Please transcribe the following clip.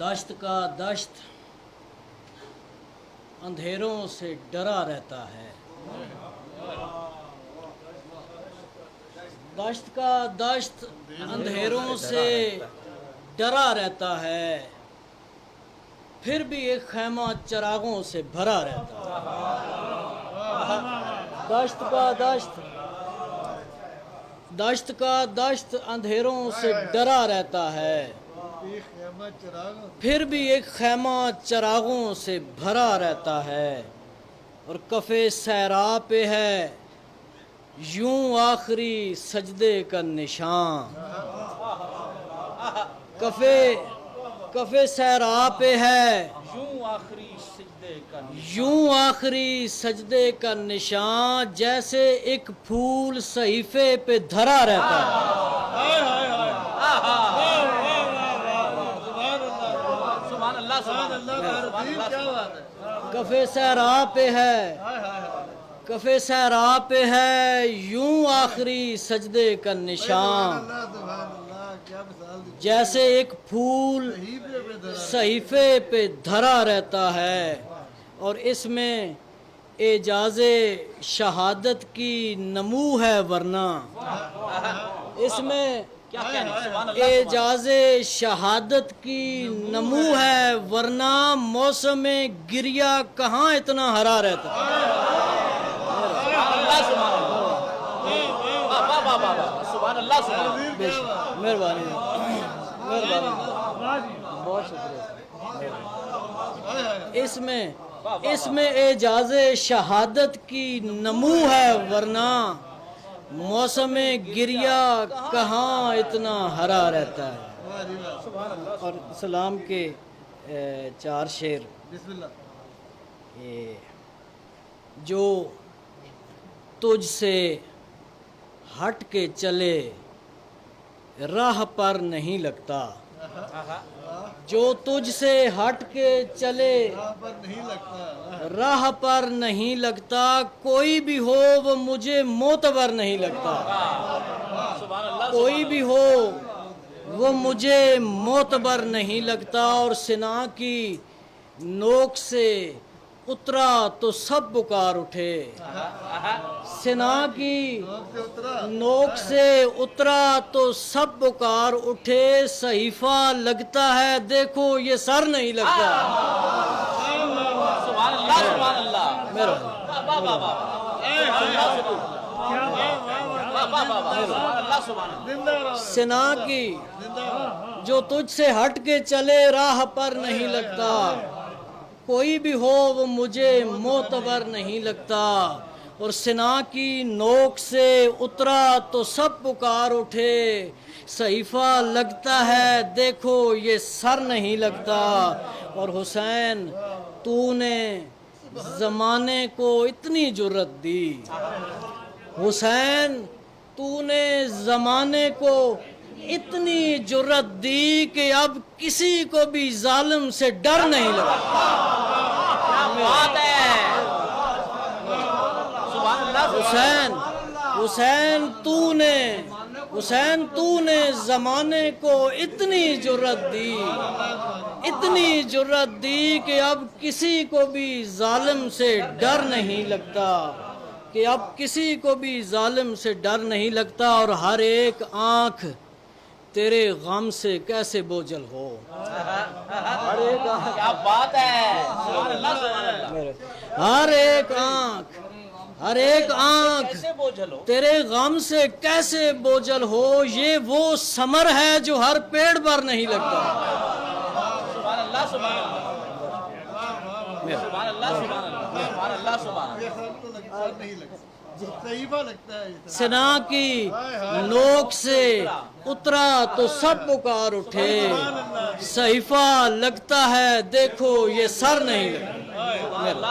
دشت کا دشت اندھیروں سے ڈرا رہتا ہے، دشت کا دشت اندھیروں سے ڈرا رہتا ہے، پھر بھی ایک خیمہ چراغوں سے بھرا رہتا ہے۔ دشت کا دشت، دشت کا دشت اندھیروں سے ڈرا رہتا ہے، پھر بھی ایک خیمہ چراغوں سے بھرا رہتا ہے، اور کف صحرا پہ ہے یوں آخری سجدے کا نشان۔ کف صحرا پہ ہے یوں آخری سجدے کا نشان، جیسے ایک پھول صحیفے پہ دھرا رہتا ہے۔ کف صحرا پہ ہے، کف صحرا پہ ہے یوں آخری سجدے کا نشان، جیسے ایک پھول صحیفے پہ دھرا رہتا ہے، اور اس میں اعجاز شہادت کی نمو ہے، ورنہ اس میں اعجاز شہادت کی نمو ہے، ورنہ موسم گریہ کہاں اتنا ہرا رہتا ہے۔ مہربانی بہت شکریہ۔ اس میں اعجاز شہادت کی نمو ہے، ورنہ موسم گریہ کہاں اتنا ہرا رہتا ہے۔ اور سلام کے 4 شعر۔ جو تجھ سے ہٹ کے چلے راہ پر نہیں لگتا، جو تجھ سے ہٹ کے چلے راہ پر نہیں لگتا، کوئی بھی ہو وہ مجھے معتبر نہیں لگتا، کوئی بھی ہو وہ مجھے معتبر نہیں لگتا، اور سنا کی نوک سے اترا تو سب پکار اٹھے، سنا کی نوک سے اترا تو سب پکار اٹھے، صحیفہ لگتا ہے دیکھو یہ سر نہیں لگتا۔ سنا کی جو تجھ سے ہٹ کے چلے راہ پر نہیں لگتا، کوئی بھی ہو وہ مجھے معتبر نہیں لگتا، اور سنا کی نوک سے اترا تو سب پکار اٹھے، صحیفہ لگتا ہے دیکھو یہ سر نہیں لگتا۔ اور حسین تو نے زمانے کو اتنی جرأت دی، حسین تو نے زمانے کو اتنی جرأت دی کہ اب کسی کو بھی ظالم سے ڈر نہیں لگتا۔ حسین تو نے زمانے کو اتنی جرأت دی، اتنی جرأت دی کہ اب کسی کو بھی ظالم سے ڈر نہیں لگتا، کہ اب کسی کو بھی ظالم سے ڈر نہیں لگتا، اور ہر ایک آنکھ تیرے غم سے کیسے بوجھل ہو۔ کیا بات ہے، ہر ایک آنکھ تیرے غم سے کیسے بوجھل ہو، یہ وہ ثمر ہے جو ہر پیڑ پر نہیں لگتا۔ سنا کی نوک سے اترا تو سب پکار اٹھے، صحیفہ لگتا ہے دیکھو یہ سر نہیں لگتا۔